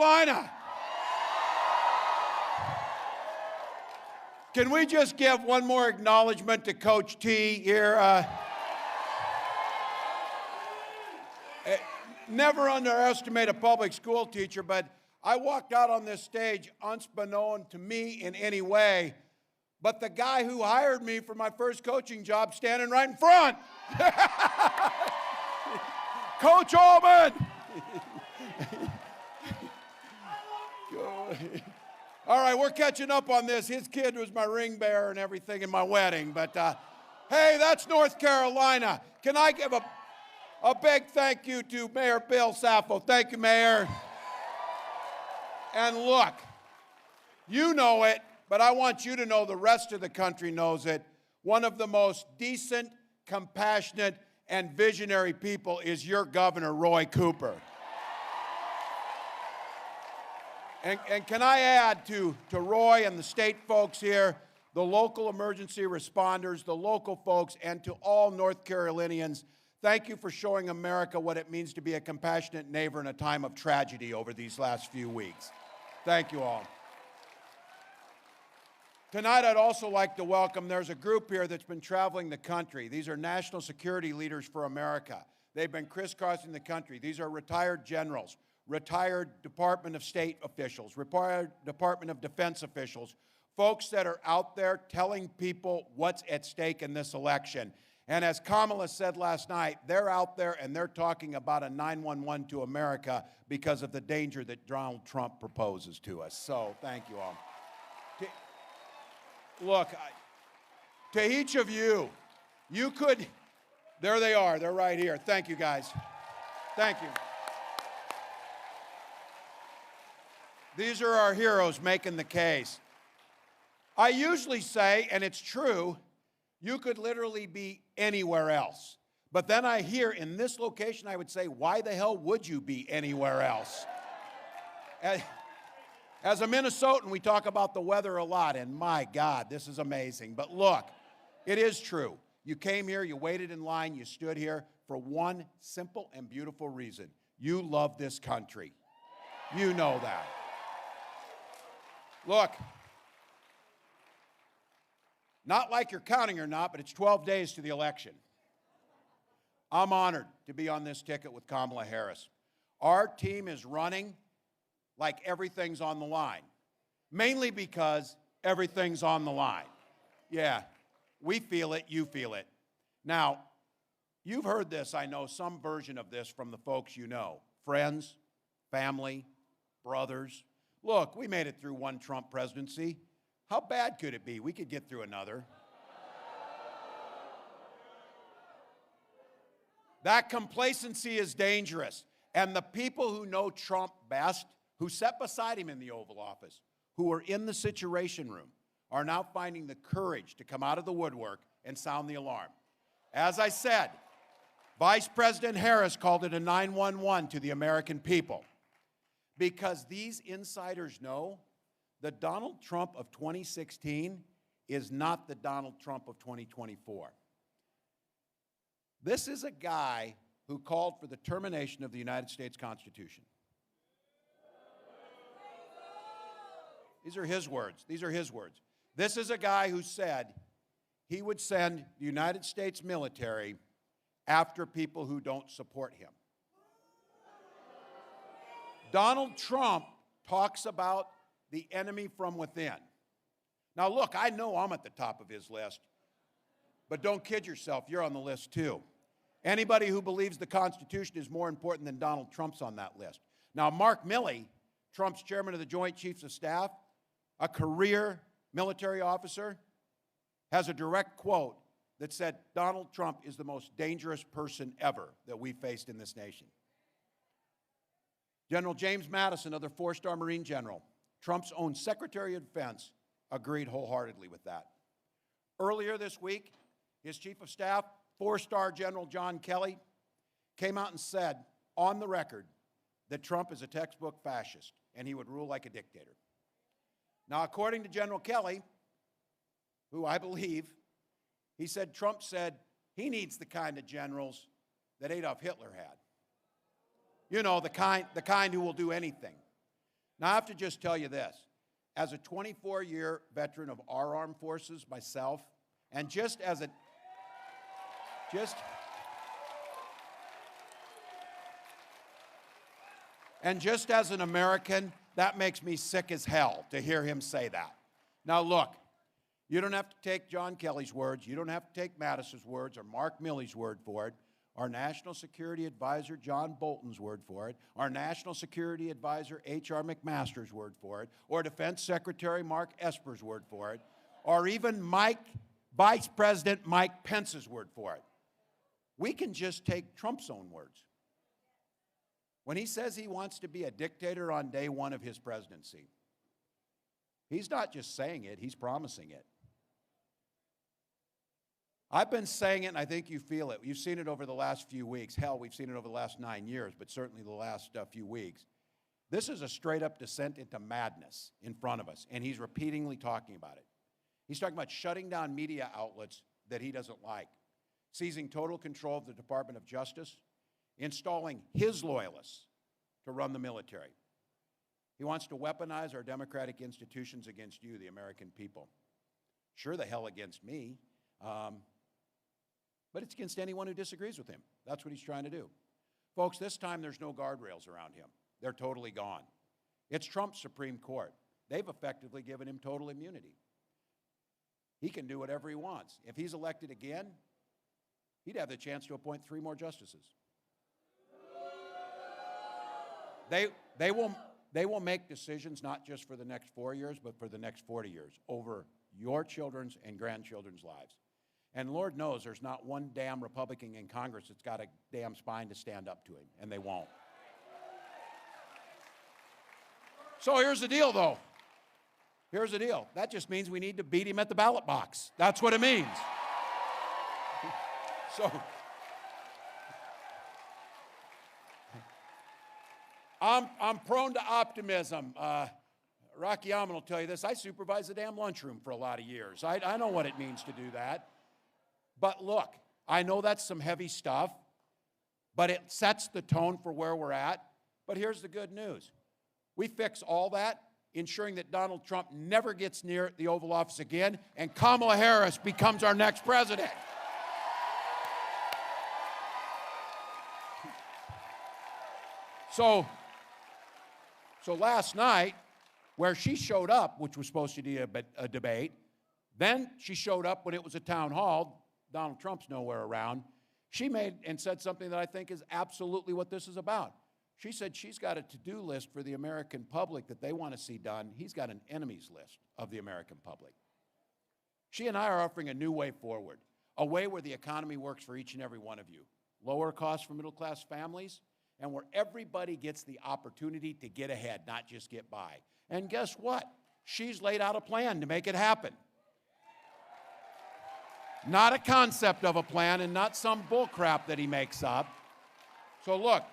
Carolina. Can we just give one more acknowledgement to Coach T here? Never underestimate a public school teacher, but I walked out on this stage unbeknown to me in any way, but the guy who hired me for my first coaching job standing right in front. Coach Allman. All right, we're catching up on this. His kid was my ring bearer and everything in my wedding, but hey, that's North Carolina. Can I give a big thank you to Mayor Bill Sappho. Thank you, Mayor. And look, you know it, but I want you to know the rest of the country knows it. One of the most decent, compassionate, and visionary people is your governor, Roy Cooper. And can I add to Roy and the state folks here, the local emergency responders, the local folks, and to all North Carolinians, thank you for showing America what it means to be a compassionate neighbor in a time of tragedy over these last few weeks. Thank you all. Tonight, I'd also like to welcome, there's a group here that's been traveling the country. These are national security leaders for America. They've been crisscrossing the country. These are retired generals, retired Department of State officials, retired Department of Defense officials, folks that are out there telling people what's at stake in this election. And as Kamala said last night, they're out there and they're talking about a 911 to America because of the danger that Donald Trump proposes to us. So thank you all. Look, to each of you, you could, there they are, they're right here. Thank you, guys. Thank you. These are our heroes making the case. I usually say, and it's true, you could literally be anywhere else. But then I hear in this location, I would say, why the hell would you be anywhere else? As a Minnesotan, we talk about the weather a lot, and my God, this is amazing. But look, it is true. You came here, you waited in line, you stood here for one simple and beautiful reason. You love this country. You know that. Look, not like you're counting or not, but it's 12 days to the election. I'm honored to be on this ticket with Kamala Harris. Our team is running like everything's on the line, mainly because everything's on the line. Yeah, we feel it, you feel it. Now, you've heard this, I know, some version of this from the folks you know, friends, family, brothers. Look, we made it through one Trump presidency. How bad could it be? We could get through another. That complacency is dangerous. And the people who know Trump best, who sat beside him in the Oval Office, who were in the Situation Room, are now finding the courage to come out of the woodwork and sound the alarm. As I said, Vice President Harris called it a 911 to the American people, because these insiders know the Donald Trump of 2016 is not the Donald Trump of 2024. This is a guy who called for the termination of the United States Constitution. These are his words. These are his words. This is a guy who said he would send the United States military after people who don't support him. Donald Trump talks about the enemy from within. Now look, I know I'm at the top of his list, but don't kid yourself, you're on the list too. Anybody who believes the Constitution is more important than Donald Trump's on that list. Now Mark Milley, Trump's chairman of the Joint Chiefs of Staff, a career military officer, has a direct quote that said Donald Trump is the most dangerous person ever that we've faced in this nation. General James Madison, another four-star Marine general, Trump's own Secretary of Defense, agreed wholeheartedly with that. Earlier this week, his chief of staff, four-star General John Kelly, came out and said on the record that Trump is a textbook fascist and he would rule like a dictator. Now, according to General Kelly, who I believe, he said Trump said he needs the kind of generals that Adolf Hitler had. You know, the kind who will do anything. Now, I have to just tell you this. As a 24-year veteran of our armed forces myself, and just as an American, that makes me sick as hell to hear him say that. Now, look, you don't have to take John Kelly's words. You don't have to take Mattis's words or Mark Milley's word for it. Our National Security Advisor, John Bolton's word for it. Our National Security Advisor, H.R. McMaster's word for it. Or Defense Secretary Mark Esper's word for it. Or even Vice President Mike Pence's word for it. We can just take Trump's own words. When he says he wants to be a dictator on day one of his presidency, he's not just saying it, he's promising it. I've been saying it, and I think you feel it. You've seen it over the last few weeks. Hell, we've seen it over the last 9 years, but certainly the last few weeks. This is a straight-up descent into madness in front of us, and he's repeatedly talking about it. He's talking about shutting down media outlets that he doesn't like, seizing total control of the Department of Justice, installing his loyalists to run the military. He wants to weaponize our democratic institutions against you, the American people. Sure the hell against me. But it's against anyone who disagrees with him. That's what he's trying to do. Folks, this time there's no guardrails around him. They're totally gone. It's Trump's Supreme Court. They've effectively given him total immunity. He can do whatever he wants. If he's elected again, he'd have the chance to appoint 3 more justices. They will make decisions not just for the next 4 years, but for the next 40 years over your children's and grandchildren's lives. And Lord knows there's not one damn Republican in Congress that's got a damn spine to stand up to him, and they won't. So here's the deal, though. Here's the deal. That just means we need to beat him at the ballot box. That's what it means. So I'm prone to optimism. Rocky Alman will tell you this. I supervised the damn lunchroom for a lot of years. I know what it means to do that. But look, I know that's some heavy stuff, but it sets the tone for where we're at. But here's the good news. We fix all that, ensuring that Donald Trump never gets near the Oval Office again, and Kamala Harris becomes our next president. So last night, where she showed up, which was supposed to be a debate, then she showed up when it was a town hall. Donald Trump's nowhere around. She made and said something that I think is absolutely what this is about. She said she's got a to-do list for the American public that they want to see done. He's got an enemies list of the American public. She and I are offering a new way forward, a way where the economy works for each and every one of you. Lower costs for middle-class families, and where everybody gets the opportunity to get ahead, not just get by. And guess what? She's laid out a plan to make it happen. Not a concept of a plan and not some bull crap that he makes up. So look,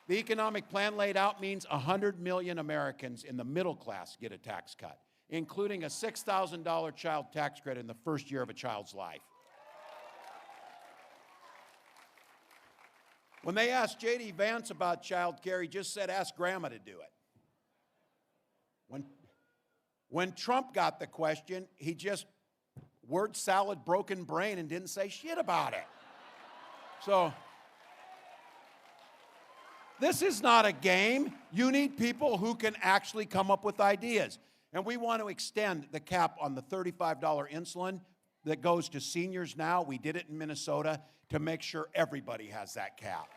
the economic plan laid out means 100 million Americans in the middle class get a tax cut, including a $6,000 child tax credit in the first year of a child's life. When they asked J.D. Vance about child care, he just said, ask grandma to do it. When Trump got the question, he just word salad, broken brain, and didn't say shit about it. So, this is not a game. You need people who can actually come up with ideas. And we want to extend the cap on the $35 insulin that goes to seniors now. We did it in Minnesota to make sure everybody has that cap.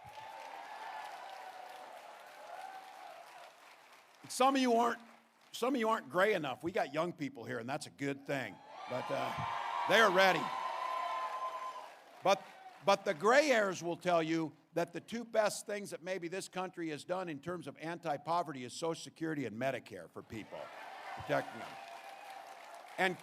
Some of you aren't gray enough. We got young people here, and that's a good thing. But they're ready. But the gray hairs will tell you that the 2 best things that maybe this country has done in terms of anti-poverty is Social Security and Medicare for people, protecting them. And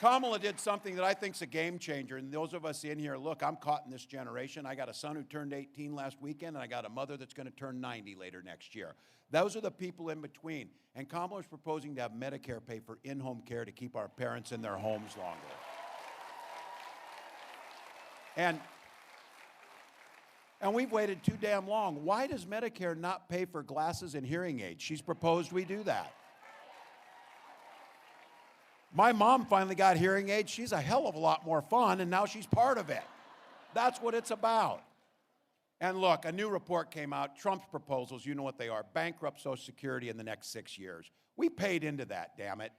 Kamala did something that I think is a game changer, and those of us in here, look, I'm caught in this generation. I got a son who turned 18 last weekend, and I got a mother that's going to turn 90 later next year. Those are the people in between. And Kamala is proposing to have Medicare pay for in-home care to keep our parents in their homes longer. And we've waited too damn long. Why does Medicare not pay for glasses and hearing aids? She's proposed we do that. My mom finally got hearing aids. She's a hell of a lot more fun, and now she's part of it. That's what it's about. And look, a new report came out. Trump's proposals, you know what they are. Bankrupt Social Security in the next 6 years. We paid into that, damn it.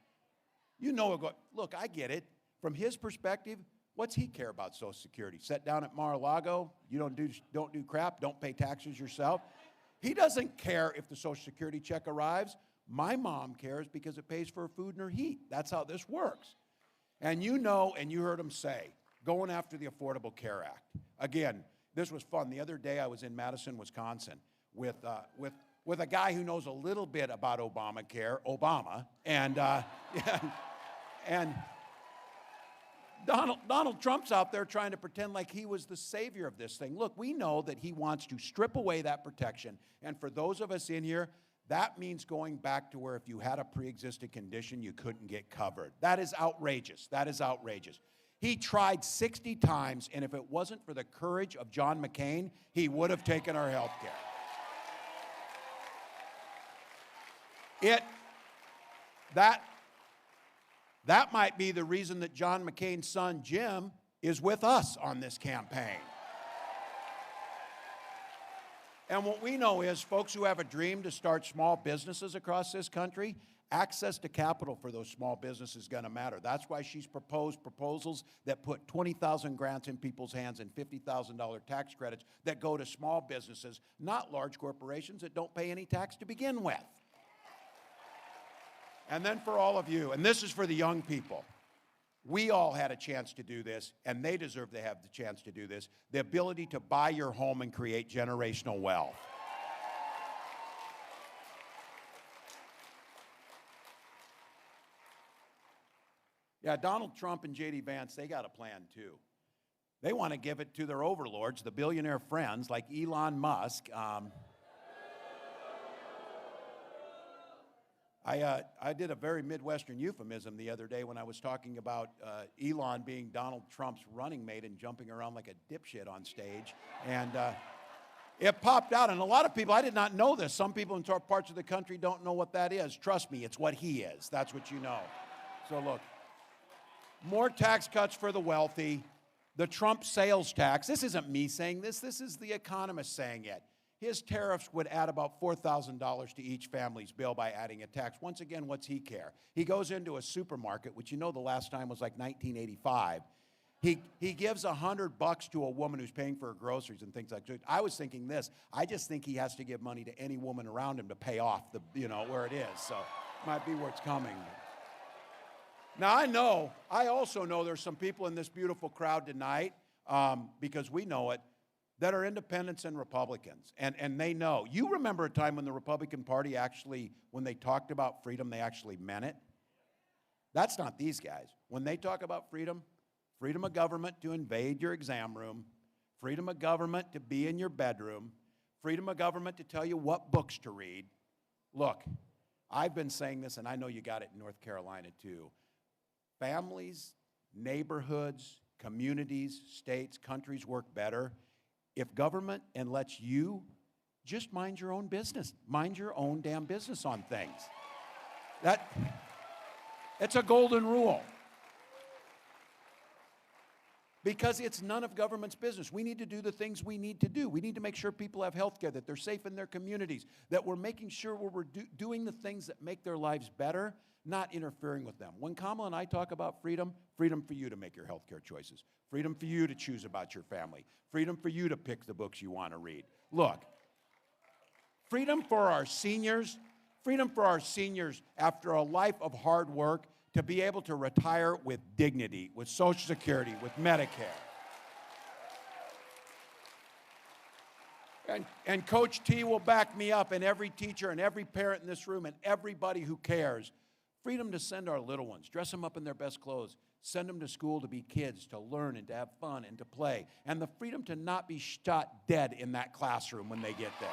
You know, look, I get it. From his perspective, what's he care about Social Security? Sit down at Mar-a-Lago, you don't do crap, don't pay taxes yourself. He doesn't care if the Social Security check arrives. My mom cares because it pays for her food and her heat. That's how this works. And you know, and you heard him say, going after the Affordable Care Act. Again, this was fun. The other day I was in Madison, Wisconsin, with a guy who knows a little bit about Obamacare, Obama, and Donald Trump's out there trying to pretend like he was the savior of this thing. Look, we know that he wants to strip away that protection, and for those of us in here, that means going back to where if you had a pre-existing condition, you couldn't get covered. That is outrageous. That is outrageous. He tried 60 times, and if it wasn't for the courage of John McCain, he would have taken our health care. That might be the reason that John McCain's son, Jim, is with us on this campaign. And what we know is folks who have a dream to start small businesses across this country, access to capital for those small businesses is going to matter. That's why she's proposed proposals that put 20,000 grants in people's hands and $50,000 tax credits that go to small businesses, not large corporations that don't pay any tax to begin with. And then for all of you, and this is for the young people, we all had a chance to do this, and they deserve to have the chance to do this, the ability to buy your home and create generational wealth. Yeah, Donald Trump and J.D. Vance, they got a plan too. They want to give it to their overlords, the billionaire friends like Elon Musk. I did a very Midwestern euphemism the other day when I was talking about Elon being Donald Trump's running mate and jumping around like a dipshit on stage. And it popped out, and a lot of people, I did not know this. Some people in parts of the country don't know what that is. Trust me, it's what he is. That's what you know. So look. More tax cuts for the wealthy, the Trump sales tax. This isn't me saying this. This is the economist saying it. His tariffs would add about $4,000 to each family's bill by adding a tax. Once again, what's he care? He goes into a supermarket, which you know the last time was like 1985. He gives $100 to a woman who's paying for her groceries and things like that. I was thinking this. I just think he has to give money to any woman around him to pay off the, where it is. So might be where it's coming. Now, I also know there's some people in this beautiful crowd tonight, because we know it, that are independents and Republicans, and they know. You remember a time when the Republican Party actually, when they talked about freedom, they actually meant it? That's not these guys. When they talk about freedom, freedom of government to invade your exam room, freedom of government to be in your bedroom, freedom of government to tell you what books to read. Look, I've been saying this, and I know you got it in North Carolina too. Families, neighborhoods, communities, states, countries work better if government and lets you just mind your own business. Mind your own damn business on things. It's a golden rule. Because it's none of government's business. We need to do the things we need to do. We need to make sure people have health care, that they're safe in their communities, that we're making sure we're doing the things that make their lives better, not interfering with them. When Kamala and I talk about freedom, freedom for you to make your health care choices, freedom for you to choose about your family, freedom for you to pick the books you want to read. Look, freedom for our seniors after a life of hard work to be able to retire with dignity, with Social Security, with Medicare. And Coach T will back me up, and every teacher and every parent in this room and everybody who cares. Freedom to send our little ones, dress them up in their best clothes, send them to school to be kids, to learn and to have fun and to play. And the freedom to not be shot dead in that classroom when they get there.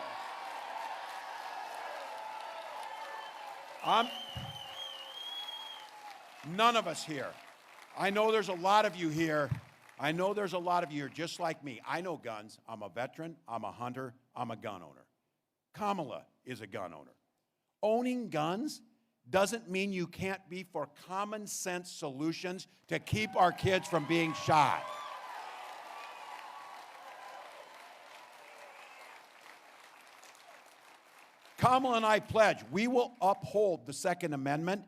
None of us here. I know there's a lot of you here. I know there's a lot of you who are just like me. I know guns. I'm a veteran. I'm a hunter. I'm a gun owner. Kamala is a gun owner. Owning guns doesn't mean you can't be for common sense solutions to keep our kids from being shot. Kamala and I pledge we will uphold the Second Amendment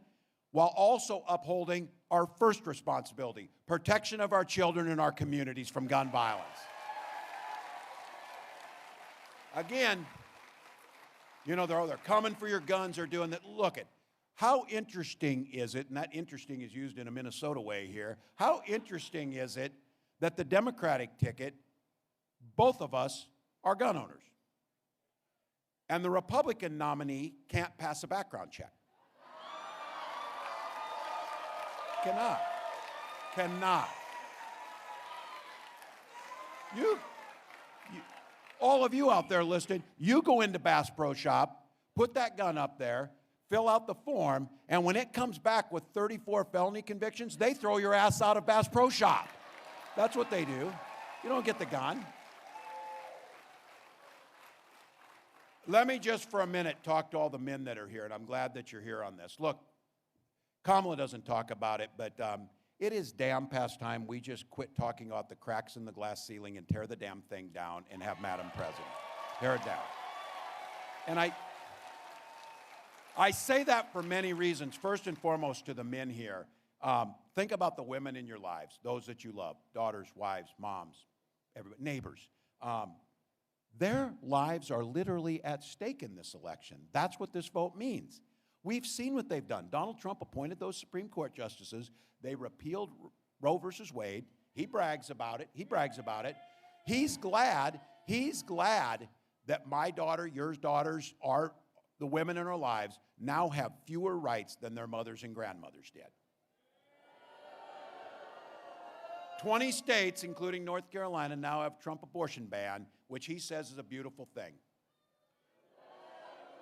while also upholding our first responsibility, protection of our children and our communities from gun violence. Again, you know, they're coming for your guns, they're doing that. Look at how interesting is it, and that interesting is used in a Minnesota way here, how interesting is it that the Democratic ticket, both of us are gun owners, and the Republican nominee can't pass a background check? Cannot. You, all of you out there listening, you go into Bass Pro Shop, put that gun up there, fill out the form, and when it comes back with 34 felony convictions, they throw your ass out of Bass Pro Shop. That's what they do. You don't get the gun. Let me just for a minute talk to all the men that are here, and I'm glad that you're here on this. Look, Kamala doesn't talk about it, but it is damn past time we just quit talking about the cracks in the glass ceiling and tear the damn thing down and have Madam President. Tear it down. And I say that for many reasons. First and foremost to the men here. Think about the women in your lives, those that you love, daughters, wives, moms, everybody, neighbors. Their lives are literally at stake in this election. That's what this vote means. We've seen what they've done. Donald Trump appointed those Supreme Court justices. They repealed Roe versus Wade. He brags about it. He's glad that my daughter, your daughters, the women in our lives now have fewer rights than their mothers and grandmothers did. 20 states, including North Carolina, now have Trump abortion ban, which he says is a beautiful thing.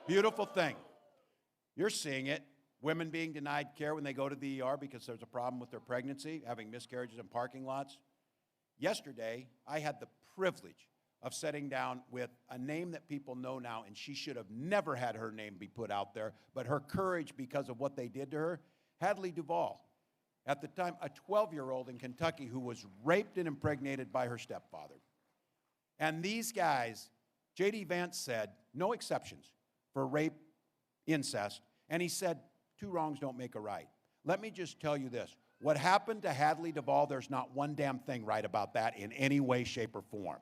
Beautiful thing. You're seeing it. Women being denied care when they go to the ER because there's a problem with their pregnancy, having miscarriages in parking lots. Yesterday, I had the privilege of sitting down with a name that people know now, and she should have never had her name be put out there, but her courage because of what they did to her, Hadley Duvall. At the time, a 12-year-old in Kentucky who was raped and impregnated by her stepfather. And these guys, J.D. Vance said, no exceptions for rape, incest, and he said, 2 wrongs don't make a right. Let me just tell you this. What happened to Hadley Duvall, there's not one damn thing right about that in any way, shape, or form.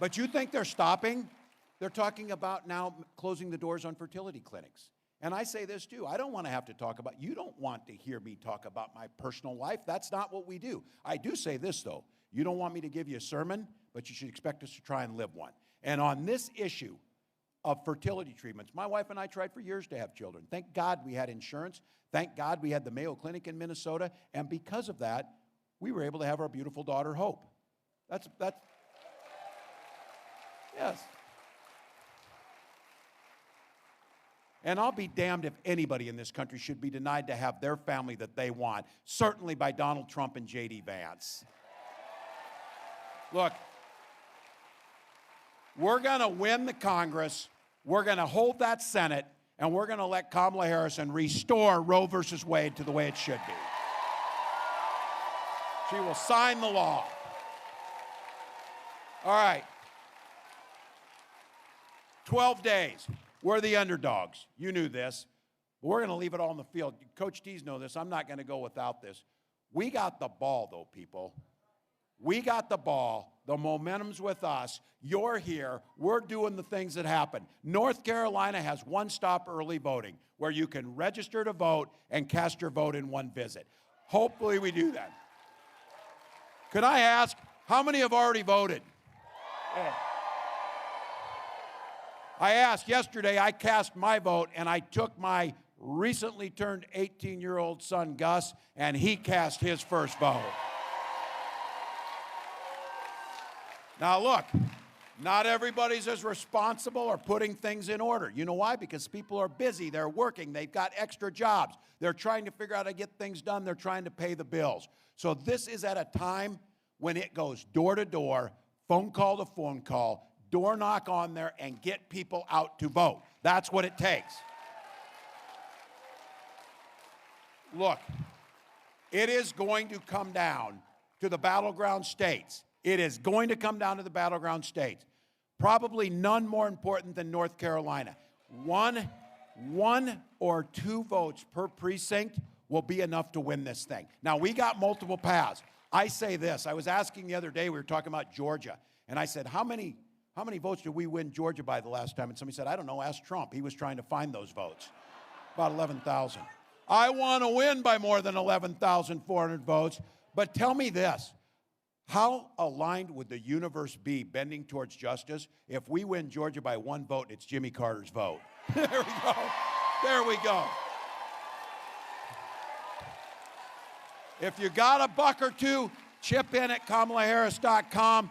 But you think they're stopping? They're talking about now closing the doors on fertility clinics. And I say this too, I don't want to have to talk about, you don't want to hear me talk about my personal life. That's not what we do. I do say this though, you don't want me to give you a sermon, but you should expect us to try and live one. And on this issue of fertility treatments, my wife and I tried for years to have children. Thank God we had insurance. Thank God we had the Mayo Clinic in Minnesota. And because of that, we were able to have our beautiful daughter, Hope. That's yes. And I'll be damned if anybody in this country should be denied to have their family that they want, certainly by Donald Trump and J.D. Vance. Look, we're going to win the Congress, we're going to hold that Senate, and we're going to let Kamala Harris restore Roe versus Wade to the way it should be. She will sign the law. All right. 12 days. We're the underdogs. You knew this. We're going to leave it all on the field. Coach T's know this. I'm not going to go without this. We got the ball, though, people. We got the ball. The momentum's with us. You're here. We're doing the things that happen. North Carolina has one-stop early voting where you can register to vote and cast your vote in one visit. Hopefully we do that. Could I ask, how many have already voted? Yeah. I asked yesterday, I cast my vote, and I took my recently turned 18-year-old son, Gus, and he cast his first vote. Now look, Not everybody's as responsible or putting things in order. You know why? Because people are busy. They're working. They've got extra jobs. They're trying to figure out how to get things done. They're trying to pay the bills. So this is at a time when it goes door to door, phone call to phone call, door knock on there, and get people out to vote. That's what it takes. Look, it is going to come down to the battleground states. It is going to come down to the battleground states. Probably none more important than North Carolina. One or two votes per precinct will be enough to win this thing. Now, we got multiple paths. I say this. I was asking the other day, we were talking about Georgia, and I said, how many votes did we win Georgia by the last time? And somebody said, I don't know, ask Trump. He was trying to find those votes. About 11,000. I want to win by more than 11,400 votes, but tell me this. How aligned would the universe be bending towards justice if we win Georgia by one vote, it's Jimmy Carter's vote? There we go. There we go. If you got a buck or two, chip in at KamalaHarris.com.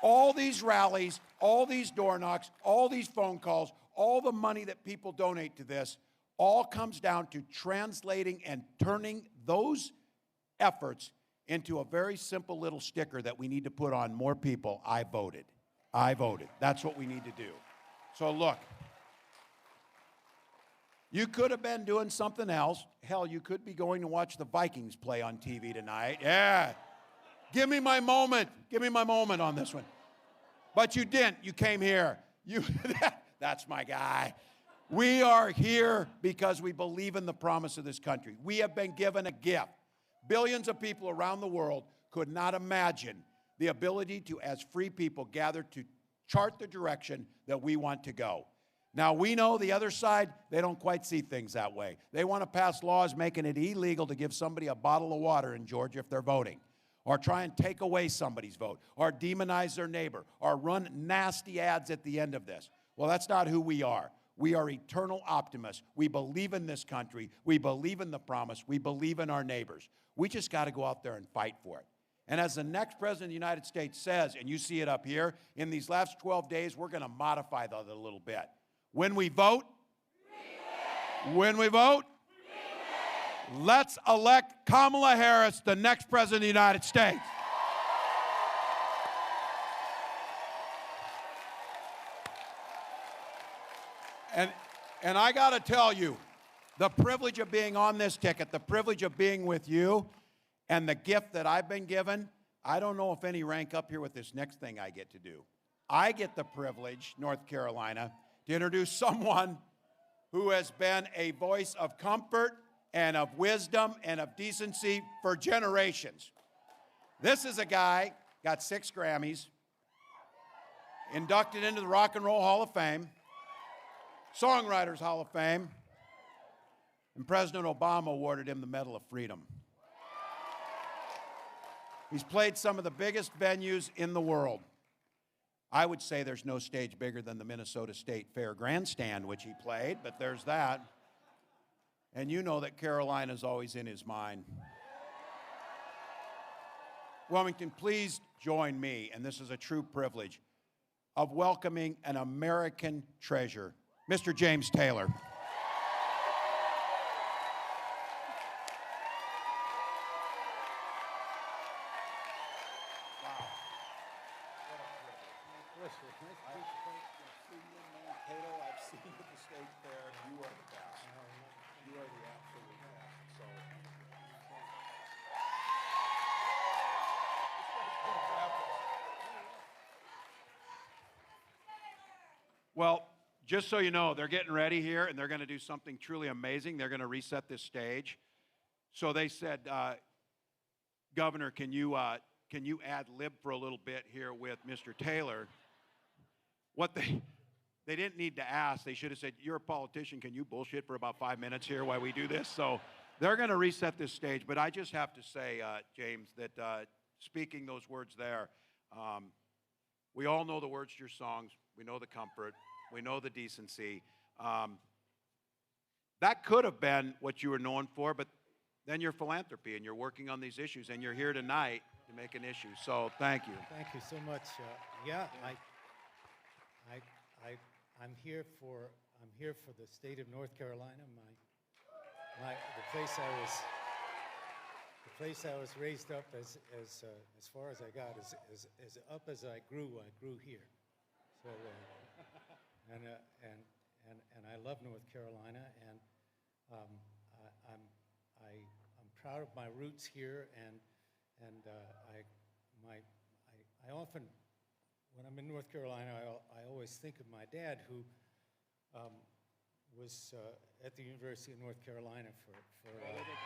All these rallies, all these door knocks, all these phone calls, all the money that people donate to this, all comes down to translating and turning those efforts into a very simple little sticker that we need to put on more people. I voted. I voted. That's what we need to do. So look, you could have been doing something else. Hell, you could be going to watch the Vikings play on TV tonight. Yeah. Give me my moment. Give me my moment on this one. But you didn't. You came here. That's my guy. We are here because we believe in the promise of this country. We have been given a gift. Billions of people around the world could not imagine the ability to, as free people, gather to chart the direction that we want to go. Now, we know the other side, they don't quite see things that way. They want to pass laws making it illegal to give somebody a bottle of water in Georgia if they're voting, or try and take away somebody's vote, or demonize their neighbor, or run nasty ads at the end of this. Well, that's not who we are. We are eternal optimists. We believe in this country. We believe in the promise. We believe in our neighbors. We just got to go out there and fight for it. And as the next president of the United States says, and you see it up here, in these last 12 days, we're going to modify that a little bit. When we vote, when we vote, let's elect Kamala Harris, the next president of the United States. And I got to tell you, the privilege of being on this ticket, the privilege of being with you, and the gift that I've been given, I don't know if any rank up here with this next thing I get to do. I get the privilege, North Carolina, to introduce someone who has been a voice of comfort and of wisdom and of decency for generations. This is a guy, got 6 Grammys, inducted into the Rock and Roll Hall of Fame, Songwriters Hall of Fame, and President Obama awarded him the Medal of Freedom. He's played some of the biggest venues in the world. I would say there's no stage bigger than the Minnesota State Fair Grandstand, which he played, but there's that. And you know that Carolina's always in his mind. Wilmington, please join me, and this is a true privilege, of welcoming an American treasure, Mr. James Taylor. Well, just so you know, they're getting ready here, and they're going to do something truly amazing. They're going to reset this stage. So they said, Governor, can you ad lib for a little bit here with Mr. Taylor? What they didn't need to ask. They should have said, you're a politician. Can you bullshit for about 5 minutes here while we do this? So they're going to reset this stage. But I just have to say, James, that speaking those words there, we all know the words to your songs. We know the comfort. We know the decency. That could have been what you were known for, but then your philanthropy, and you're working on these issues, and you're here tonight to make an issue. So thank you. Thank you so much. Yeah, I'm here for the state of North Carolina. The place I was raised up as far as I got, as up as I grew here. So and I love North Carolina, and I'm proud of my roots here, and I often, when I'm in North Carolina, I always think of my dad, who was at the University of North Carolina for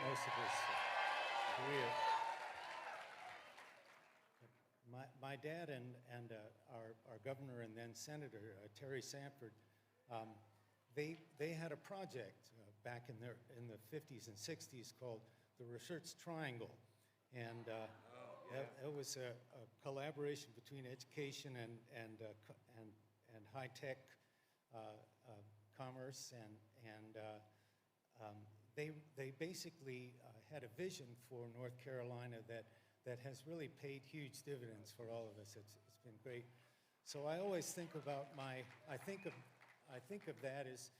most of his career. My dad and our governor and then Senator Terry Sanford, they had a project back in the 50s and 60s called the Research Triangle, and it was a collaboration between education and high-tech commerce, and they basically had a vision for North Carolina that has really paid huge dividends for all of us. It's been great. So I always think about I think of that as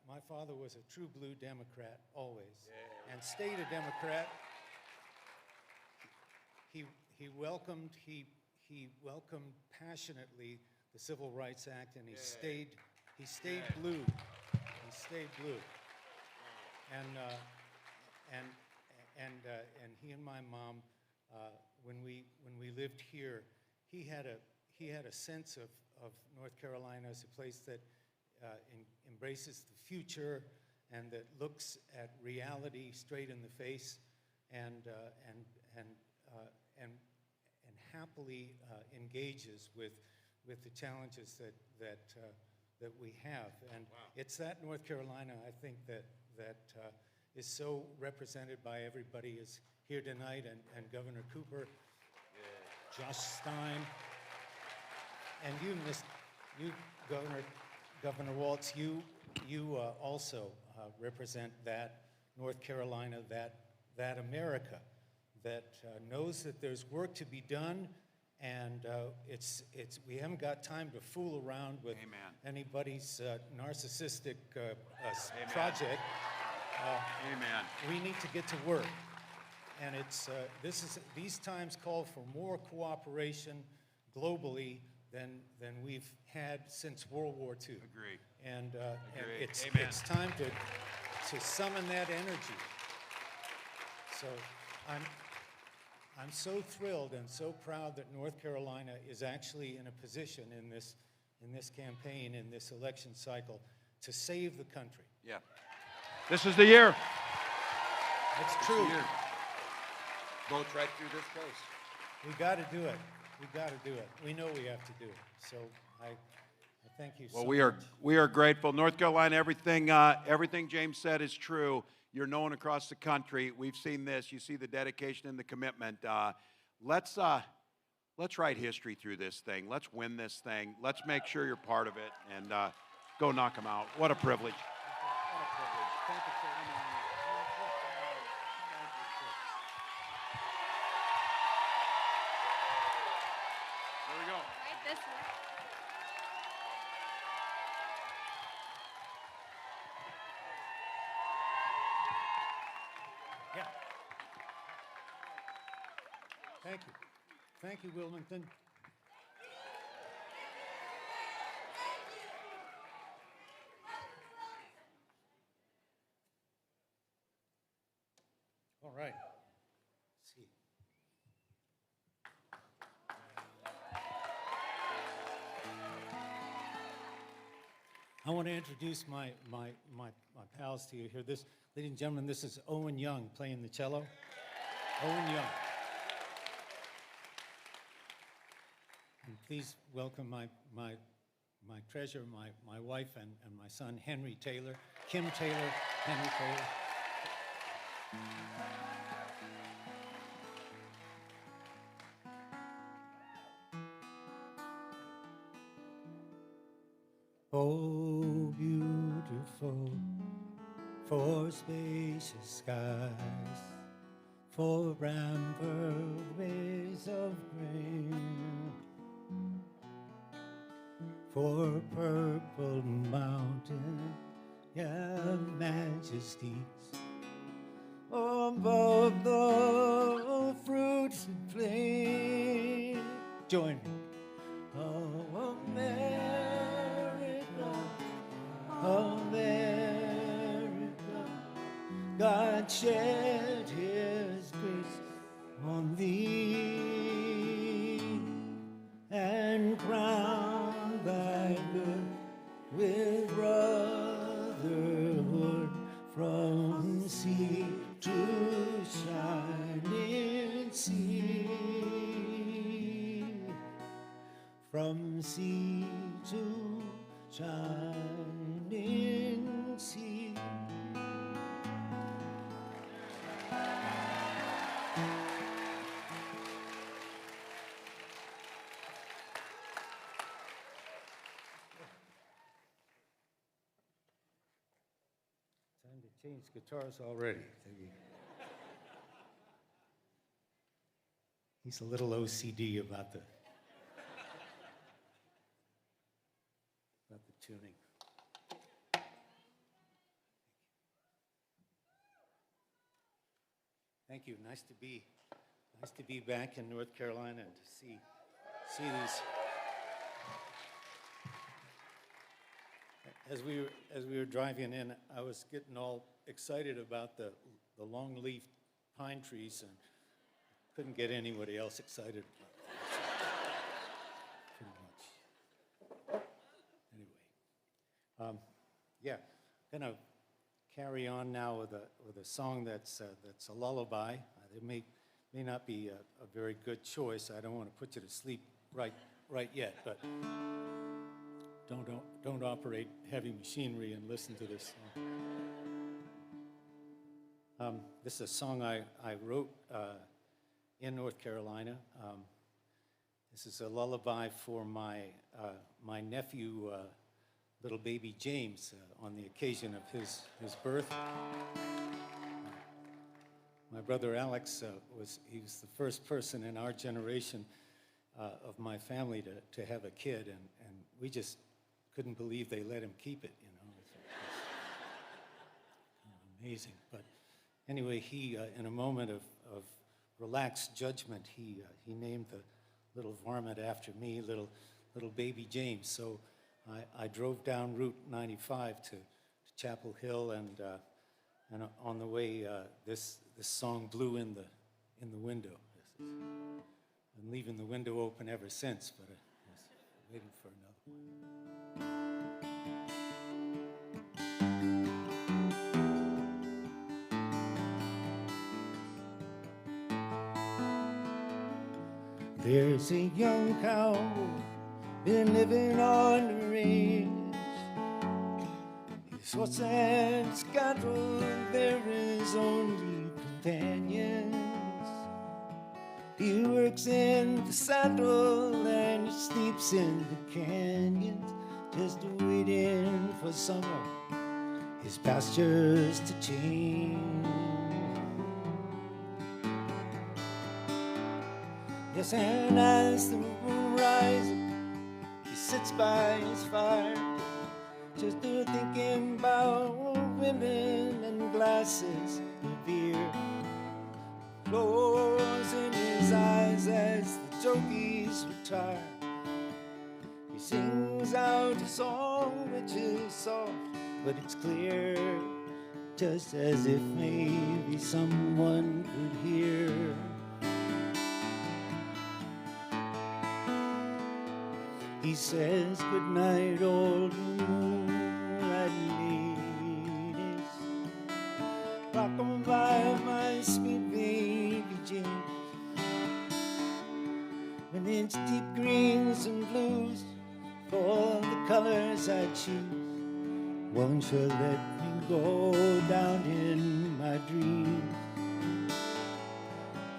my father was a true blue Democrat always, and stayed a Democrat. He welcomed passionately the Civil Rights Act, and he stayed blue. He stayed blue. And he and my mom, when we lived here, he had a sense of North Carolina as a place that embraces the future and that looks at reality straight in the face, and happily engages with the challenges that we have. And it's that North Carolina, I think, that is so represented by everybody is here tonight, and Governor Cooper, Josh Stein, and you, Governor Walz, you also represent that North Carolina, that America that knows that there's work to be done, and we haven't got time to fool around with anybody's narcissistic project. Amen. We need to get to work, and these times call for more cooperation globally than we've had since World War II. Agree. And it's time to summon that energy. So I'm so thrilled and so proud that North Carolina is actually in a position in this campaign, in this election cycle, to save the country. Yeah. This is the year. It's true. Vote right through this coast. We got to do it. We got to do it. We know we have to do it. So I thank you so much. Well, we are grateful. North Carolina, everything James said is true. You're known across the country. We've seen this. You see the dedication and the commitment. Let's write history through this thing. Let's win this thing. Let's make sure you're part of it, and go knock them out. What a privilege. What a privilege. Thank you for coming. There we go. Right this way. Yeah. Thank you. Thank you, Wilmington. All right. Let's see. I want to introduce my pals to you here. Ladies and gentlemen, this is Owen Young playing the cello. Owen Young. And please welcome my treasure, my wife and my son, Henry Taylor, Kim Taylor, Henry Taylor. Oh, beautiful, for spacious skies, for amber ways of grain, for purple mountain, yeah, majesties above the fruited plain. Join me. Oh, America, America, God shed his grace on thee and crown thy good with brotherhood from sea to shining sea, from sea to shining sea. Time to change guitars already. He's a little OCD about the tuning. Thank you. Nice to be back in North Carolina and to see these. As we were driving in, I was getting all excited about the long-leaf pine trees and couldn't get anybody else excited about them. Pretty much. Anyway, yeah, gonna carry on now with a song that's a lullaby. It may not be a very good choice. I don't want to put you to sleep right yet, but don't operate heavy machinery and listen to this song. This is a song I wrote in North Carolina. This is a lullaby for my nephew, little baby James, on the occasion of his birth. My brother Alex was the first person in our generation of my family to have a kid, and we just couldn't believe they let him keep it, It's amazing. But anyway, he, in a moment of relaxed judgment, he named the little varmint after me, little baby James. So I drove down Route 95 to Chapel Hill, and on the way, this song blew in the window. I'm leaving the window open ever since, but I was waiting for another one. There's a young cow been living on the range. His horse and his cattle, they're his only companions. He works in the saddle and he sleeps in the canyons, just waiting for summer, his pastures to change. Yes, and as the moon rises, he sits by his fire, just thinking about women and glasses of beer. Closing his eyes as the jockeys retire, he sings out a song which is soft, but it's clear, just as if maybe someone could hear. He says, good night, old moonlight ladies. Rock on by, my sweet baby Jane. When it's deep greens and blues, for the colors I choose, won't you let me go down in my dreams?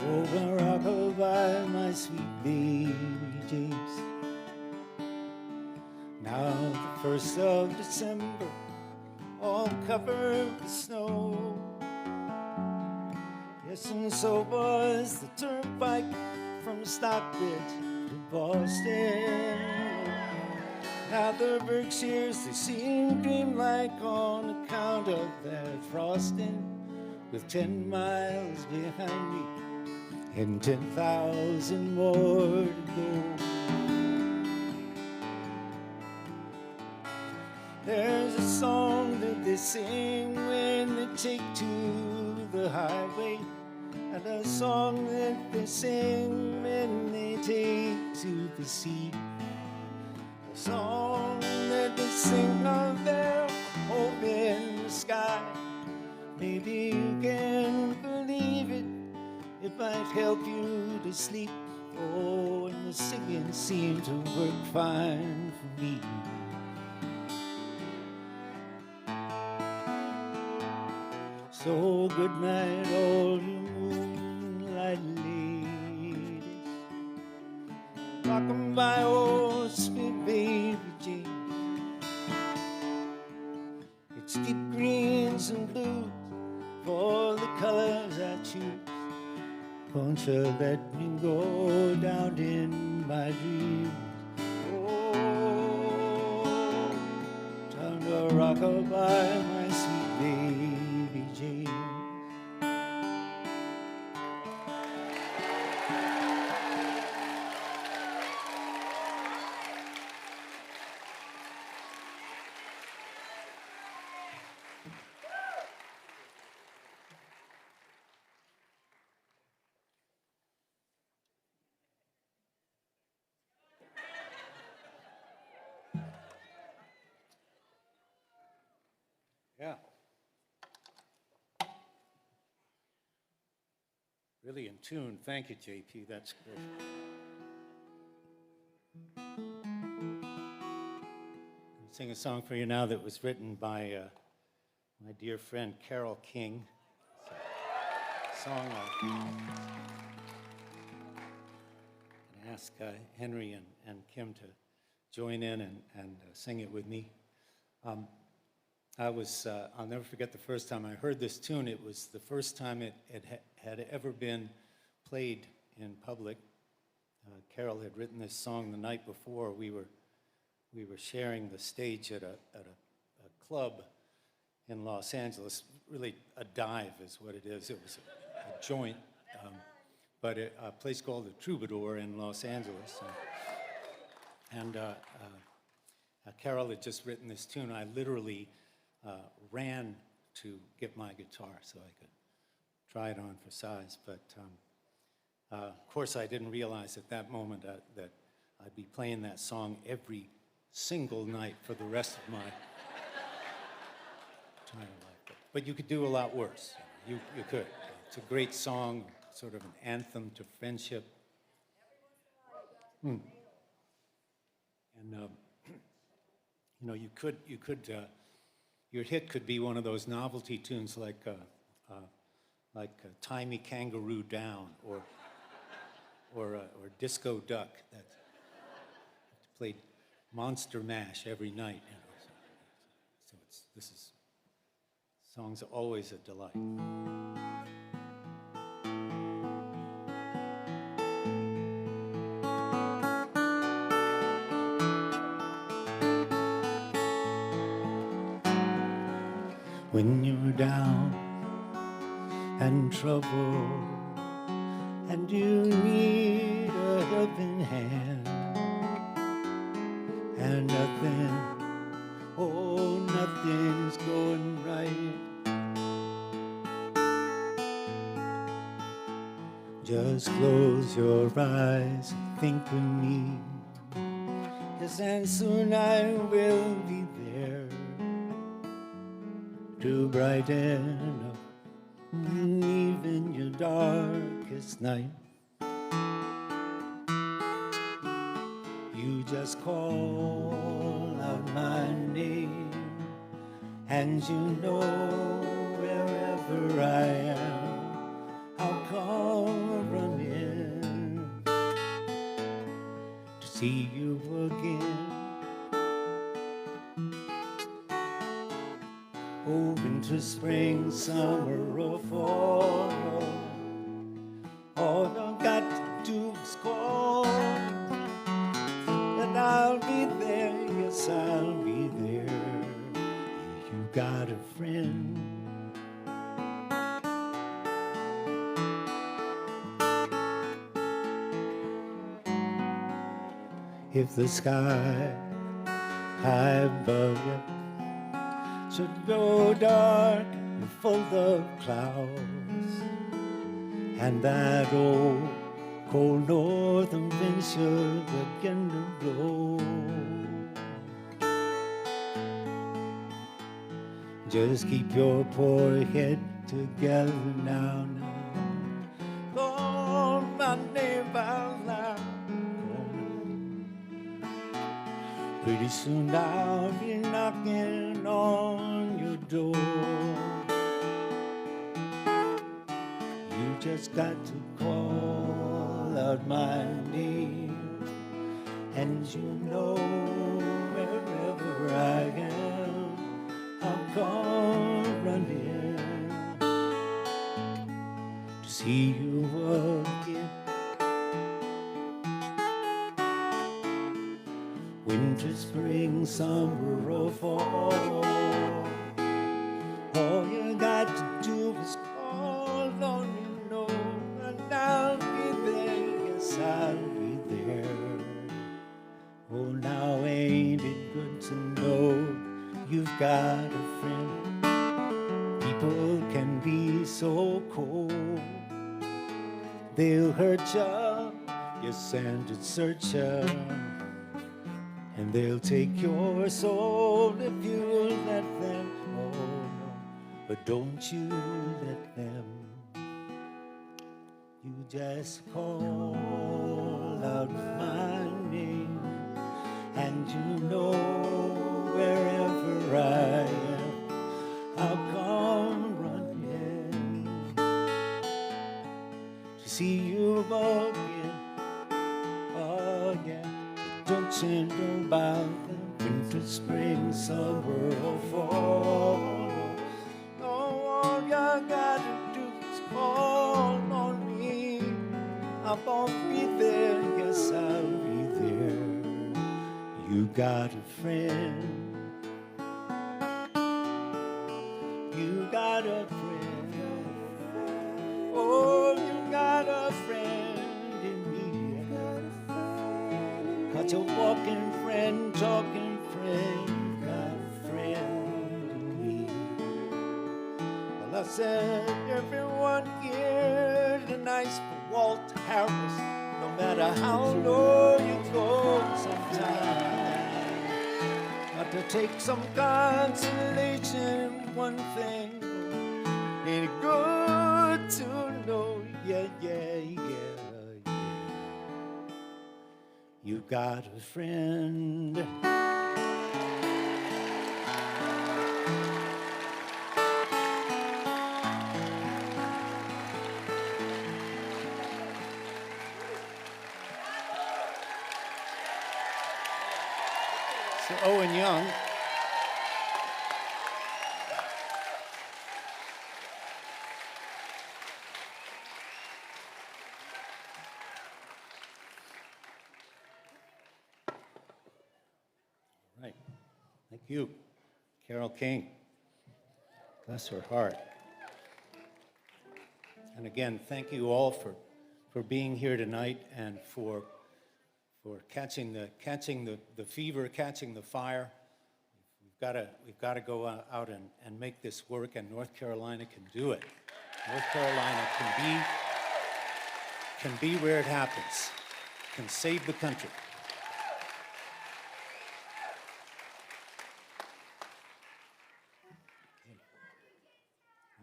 Over rock by, my sweet baby James. Now the 1st of December, all covered with snow. Yes, and so was the turnpike from Stockbridge to Boston. Now the Berkshires, they seem dreamlike on account of that frosting, with 10 miles behind me and 10,000 more to go. There's a song that they sing when they take to the highway, and a song that they sing when they take to the sea. A song that they sing of their hope in the sky. Maybe you can believe it, it might help you to sleep. Oh, and the singing seemed to work fine for me. So good night, all you moonlight ladies. Rockin' by old sweet baby Jane. It's deep greens and blues for the colors I choose. Won't you let me go down in my dreams? Oh, time to rock-a-bye, my sweet baby Jane. Yeah. Really in tune. Thank you, JP. That's good. I'll sing a song for you now that was written by my dear friend Carole King. It's a song I ask Henry and Kim to join in and sing it with me. I'll never forget the first time I heard this tune. It was the first time it had ever been played in public. Carole had written this song the night before. We were sharing the stage at a club in Los Angeles. Really, a dive is what it is. It was a joint, but a place called the Troubadour in Los Angeles. And Carole had just written this tune. I literally ran to get my guitar so I could try it on for size. But of course, I didn't realize at that moment that I'd be playing that song every single night for the rest of my entire life. But you could do a lot worse. You could. It's a great song, sort of an anthem to friendship. And you know, you could. Your hit could be one of those novelty tunes like "Tie Me Kangaroo Down" or "Disco Duck" that played Monster Mash every night. You know, so song's always a delight. When you're down and troubled and you need a helping hand, and nothing's going right, just close your eyes and think of me, 'cause then soon I will be there to brighten up even your darkest night. You just call out my name, and you know wherever I am, I'll come running to see you again. Oh, winter, spring, summer, or fall, all I've got to do is call, and I'll be there, yes I got a friend. If the sky high above you should go dark and full of clouds, and that old cold northern wind should begin to blow, just keep your poor head together now, Call my name out loud. Pretty soon I'll be knocking on your door. You just got to call out my name, and you know wherever I am, I'll come running to see you again. Winter, spring, summer, or fall, all you got to do is call on me, know, and I'll be there, yes, I'll be there. Oh, now ain't it good to know you've got a friend? People can be so cold, they'll hurt you, yes, and desert you, and they'll take your soul if you let them. Oh no, but don't you let them. You just call out my name, and you know wherever I am, I'll come running to see you again. Oh yeah. Don't you know about the winter, spring, summer, or fall? No, all you gotta do is call on me. I won't be there, yes, I'll be there. You got a friend. You got a friend. Oh, you got a friend in me. Got a walking friend, talking friend, got a friend in me. Well, I said, everyone here tonight's for Walter Harris. No matter how low you go, sometimes got to take some consolation in one thing. Ain't it good to know, yeah, yeah, yeah. You got a friend. So Owen Young. Right. Thank you, Carole King. Bless her heart. And again, thank you all for being here tonight and for catching the fever, catching the fire. We've got to go out and make this work, and North Carolina can do it. North Carolina can be where it happens, can save the country.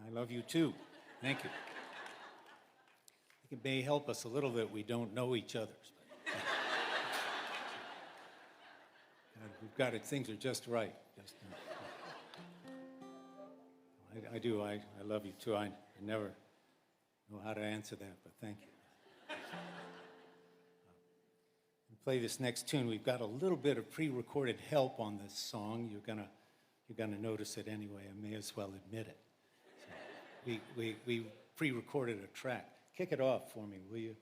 I love you too. Thank you. I think it may help us a little that we don't know each other. We've got it. Things are just right. I do. I love you too. I never know how to answer that, but thank you. Play this next tune. We've got a little bit of pre-recorded help on this song. You're gonna notice it anyway. I may as well admit it. We pre-recorded a track. Kick it off for me, will you?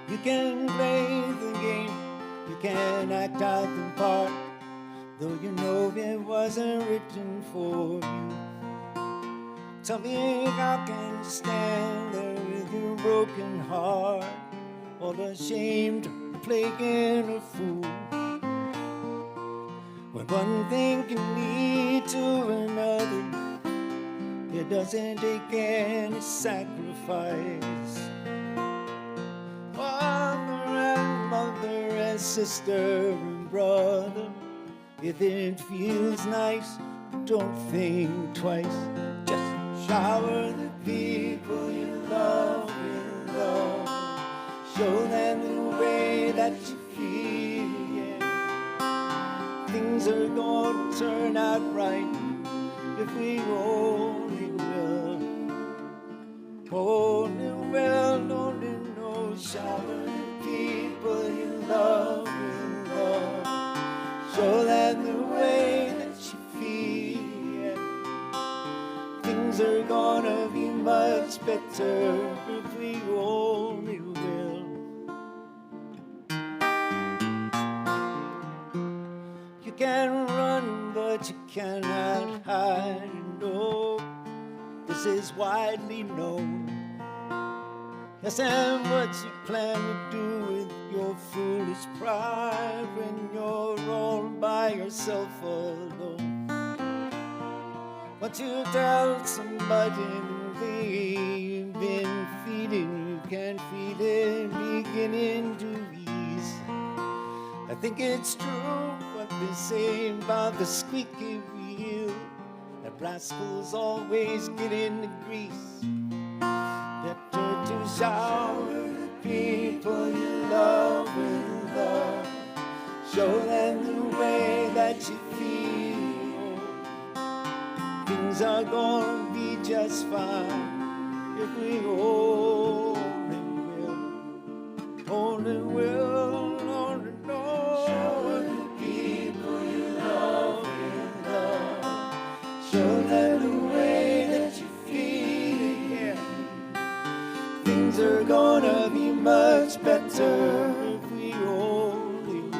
You can play the game You can act out the part, though you know it wasn't written for you. Tell me, how can you stand there with your broken heart, all ashamed, plaguing a fool? When one thing can lead to another, it doesn't take any sacrifice. Father and mother and sister and brother, if it feels nice, don't think twice. Just shower the people you love with love. Show them the way that you feel, yeah. Things are gonna turn out right if we only will. Only will, only know. Shower the people you love with love. Show them the way that you feel, yeah. Things are gonna be much better if we only will. You can run, but you cannot hide. No, this is widely known. Yes, and what you plan to do with your foolish pride when you're all by yourself alone? What you tell somebody the way you've been feeling, you can feel it beginning to ease. I think it's true what they say about the squeaky wheel, that rascals always get in the grease. Better to shower the people you love with love. Show them the way that you feel. Things are gonna be just fine if we only will. Only will, only know. Shower the people you love with love. Show them the way that you feel, yeah. Things are gonna be much better if we only will.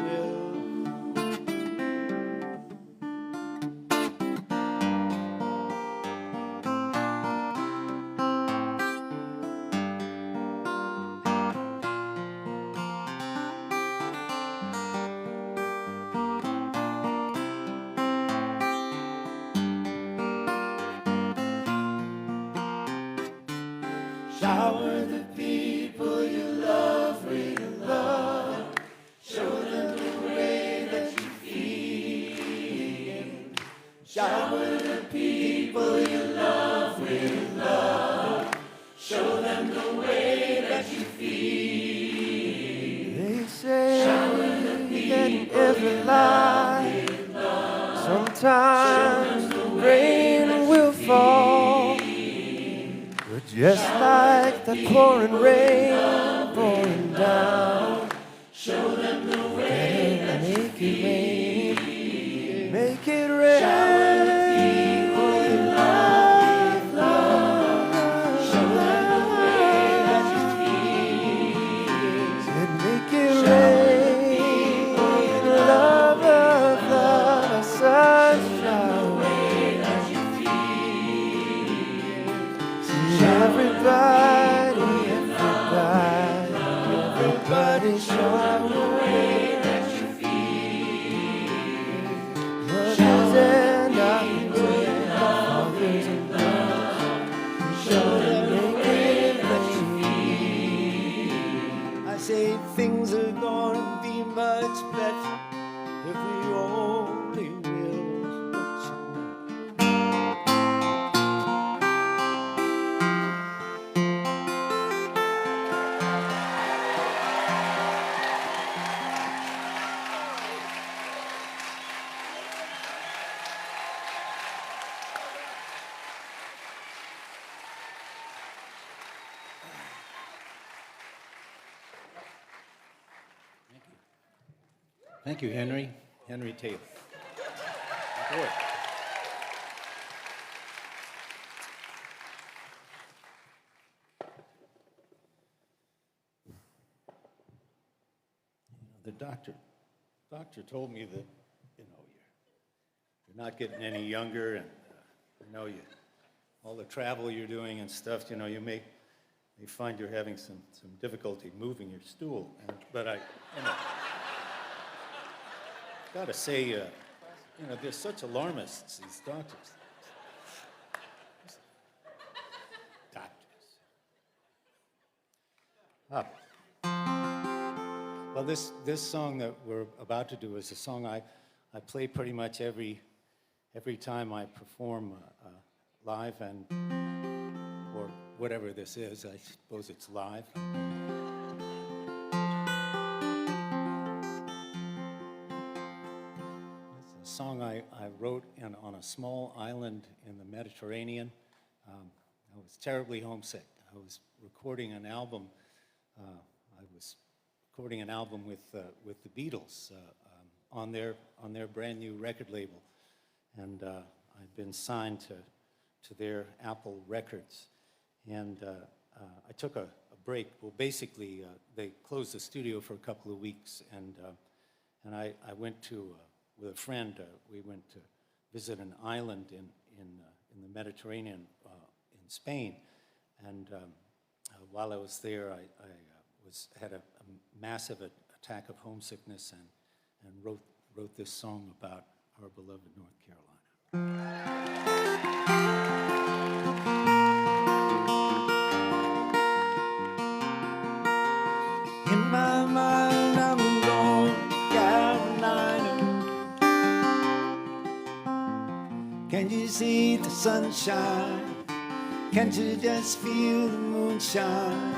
Shower the people you love with love. Show them the way that you feel. Shower the people you love with love. Show them the way that you feel. They say that every life, sometimes the rain will fall. Just like the pouring rain pouring down, show them the way that make it rain, make it rain. Shower the people you love, love. Show them the way that you feel. Said make it rain, love, love, love, sunshine. Everybody, everybody, show the way that you feel. Mothers and daughters, fathers and mothers, show them the way that you feel. I say things are gonna be much better if we only will. Thank you, Henry. Henry Taylor. Good. The doctor doctor told me that, you're not getting any younger, and all the travel you're doing and stuff, you may find you're having some difficulty moving your stool. But I gotta say, they're such alarmists, these doctors. Well, this song that we're about to do is a song I play pretty much every time I perform live, or whatever this is. I suppose it's live. It's a song I wrote on a small island in the Mediterranean. I was terribly homesick. I was recording an album. With the Beatles on their brand new record label, and I'd been signed to their Apple Records, and I took a break. Well, basically, they closed the studio for a couple of weeks, and I went with a friend. We went to visit an island in the Mediterranean in Spain, and while I was there, I had a massive attack of homesickness, and wrote this song about our beloved North Carolina. In my mind, I'm going to Carolina. Can't you see the sunshine? Can't you just feel the moonshine?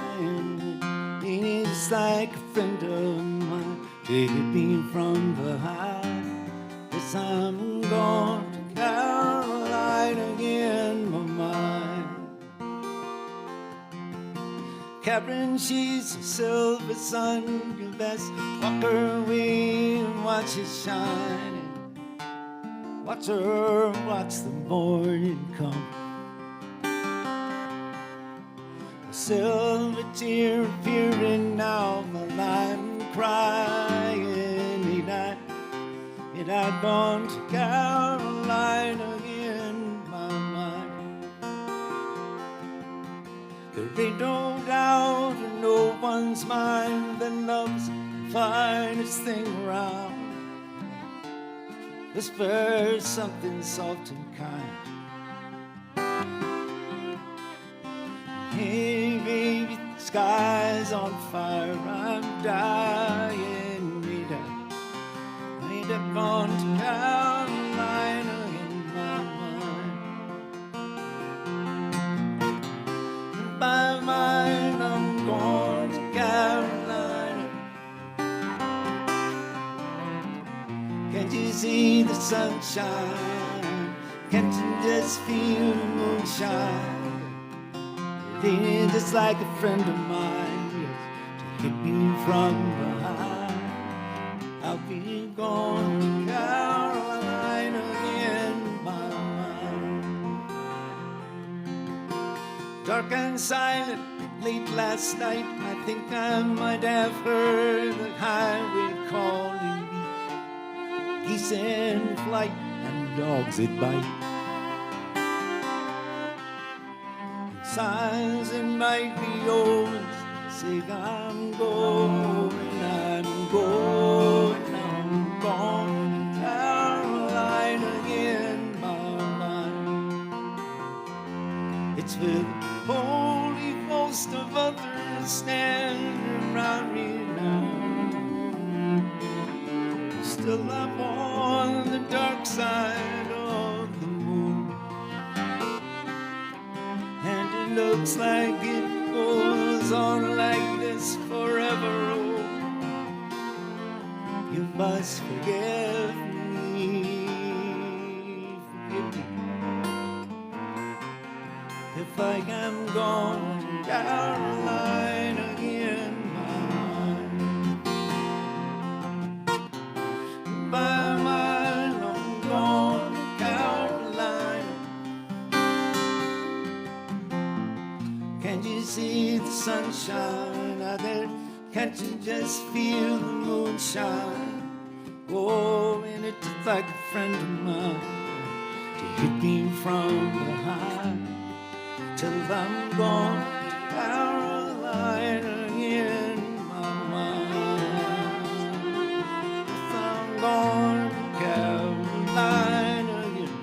It's like a friend of mine, take me from behind. Yes, I'm going to Carolina in my mind. Catherine, she's a silver sun. You best walk her way and watch it shine. Watch her, watch the morning come. Silver tear appearing now, while I'm crying. And I've gone to Carolina in my mind. There ain't no doubt in no one's mind that love's the finest thing around. Whisper something soft and kind. Hey, baby, the sky's on fire. I'm dying. Ain't I gone to Carolina in my mind? In my mind, I'm going to Carolina. Can't you see the sunshine? Can't you just feel the moonshine? Just like a friend of mine, to hit me from behind. I'll be going to Carolina in my mind. Dark and silent, late last night, I think I might have heard the highway calling me. Geese in flight and dogs that bite. Signs that might be omens say I'm going to Carolina in my mind. It's with a holy host of others standing around me now. Still I'm on the dark side of the moon. Looks like it goes on like this forever. Oh, you must forgive me, if I am gone to Carolina in my mind. By mind, I'm gone to Carolina. Can't you see the sunshine out there? Can't you just feel the moonshine? Oh, and it's just like a friend of mine to hit me from behind till I'm gone to Carolina in my mind. If I'm gone to Carolina in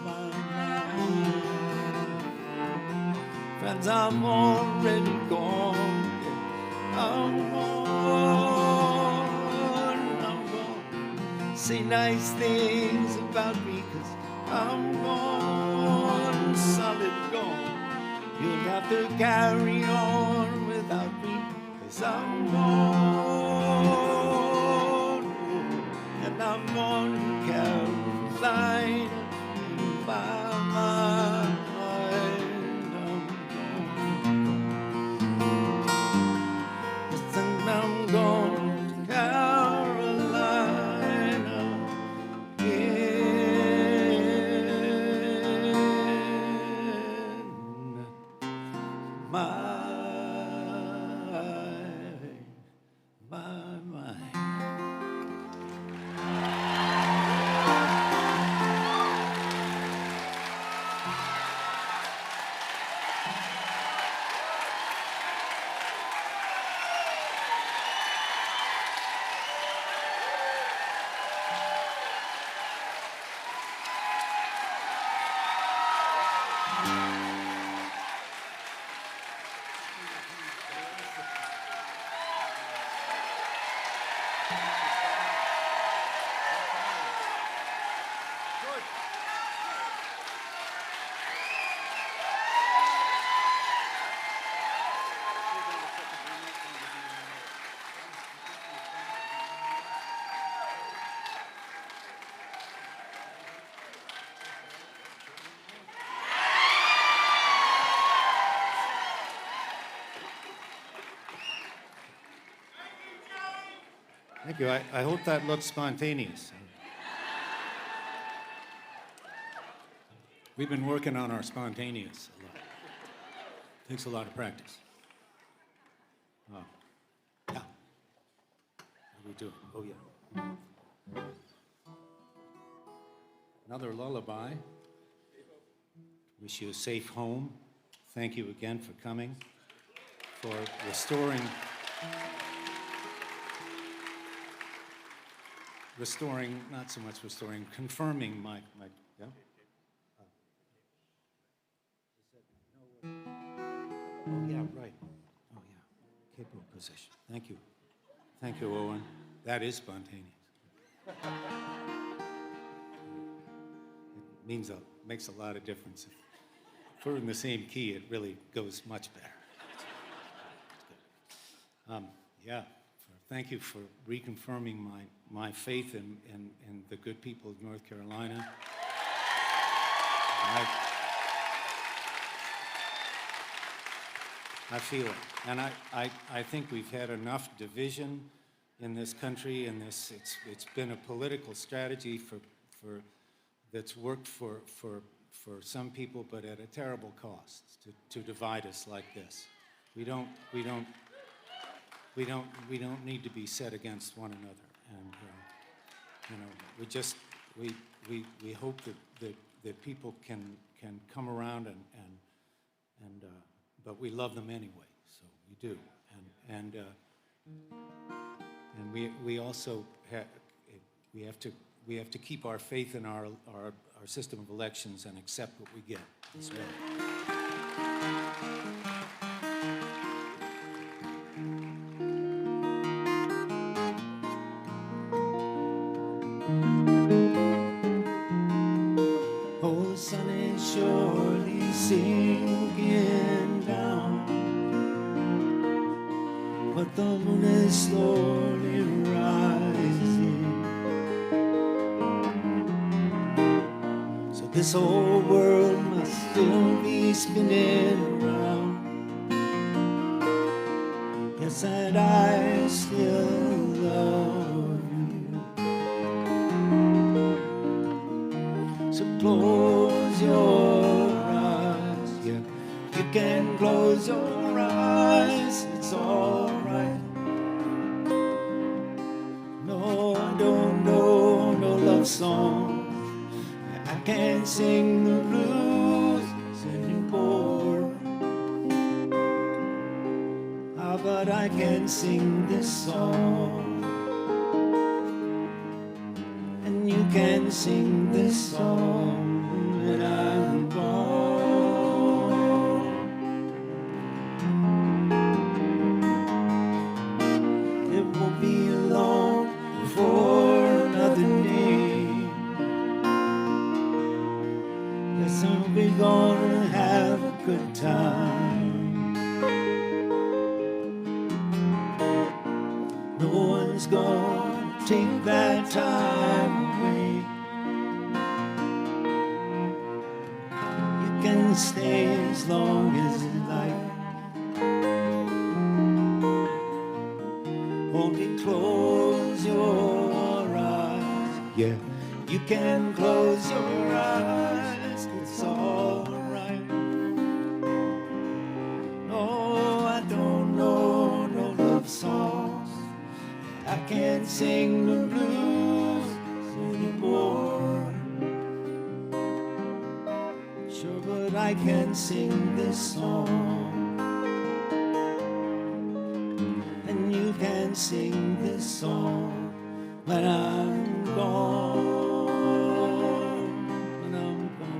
my mind. Friends, I'm already gone. I'm gone. I'm gone. Say nice things about me, 'cause I'm gone, solid gone. You'll have to carry on without me, 'cause I'm gone. And I'm gone to Carolina in my mind. I'm gone. Yes, and I'm gone to Carolina in my mind. Thank you. I hope that looks spontaneous. We've been working on our spontaneous a lot. Takes a lot of practice. Oh, yeah. How do we do? Oh, yeah. Another lullaby. Wish you a safe home. Thank you again for coming, for restoring, not so much restoring, confirming my yeah? Oh, yeah, right. Oh, yeah. Capo position. Thank you. Thank you, Owen. That is spontaneous. It makes a lot of difference. If we're in the same key, it really goes much better. Yeah. Thank you for reconfirming my faith in the good people of North Carolina. I feel it. And I think we've had enough division in this country, and it's been a political strategy that's worked for some people, but at a terrible cost to divide us like this. We don't need to be set against one another, and we hope that people can come around but we love them anyway, so we do, and we also we have to keep our faith in our system of elections and accept what we get as well. Oh, the sun is surely sinking down, but the moon is slowly rising. So this whole world must still be spinning around. Yes, and I still love you. So close your eyes, yeah. You can close your eyes, it's all right. No, I don't know love songs. I can't sing the blues anymore. Ah, but I can sing this song, and you can sing this song when I'm gone. It won't be long before another day. Yes, we're gonna have a good time. No one's gonna take that time away. You can stay as long as you like. Only close your eyes. Yeah, you can close your eyes. It's all right. No, I don't know no love songs. I can't sing the blues anymore. Sure, but I can sing this song, and you can sing this song when I'm gone. When I'm gone.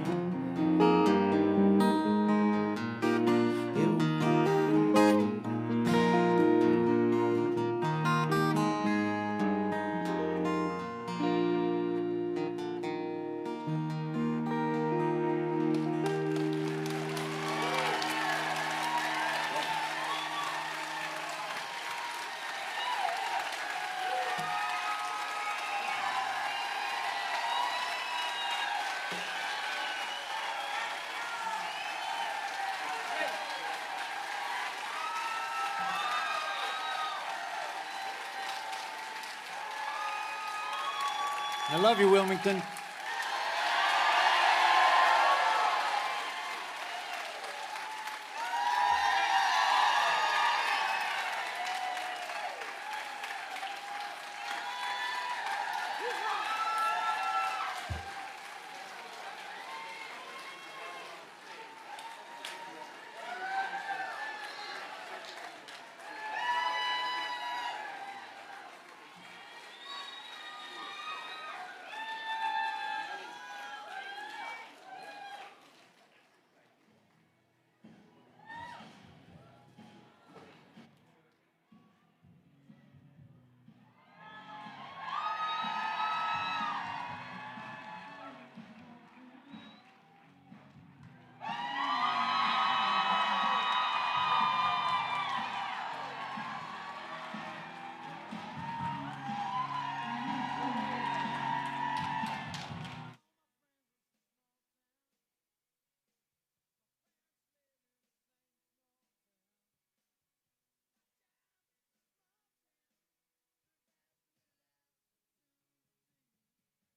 I love you, Wilmington.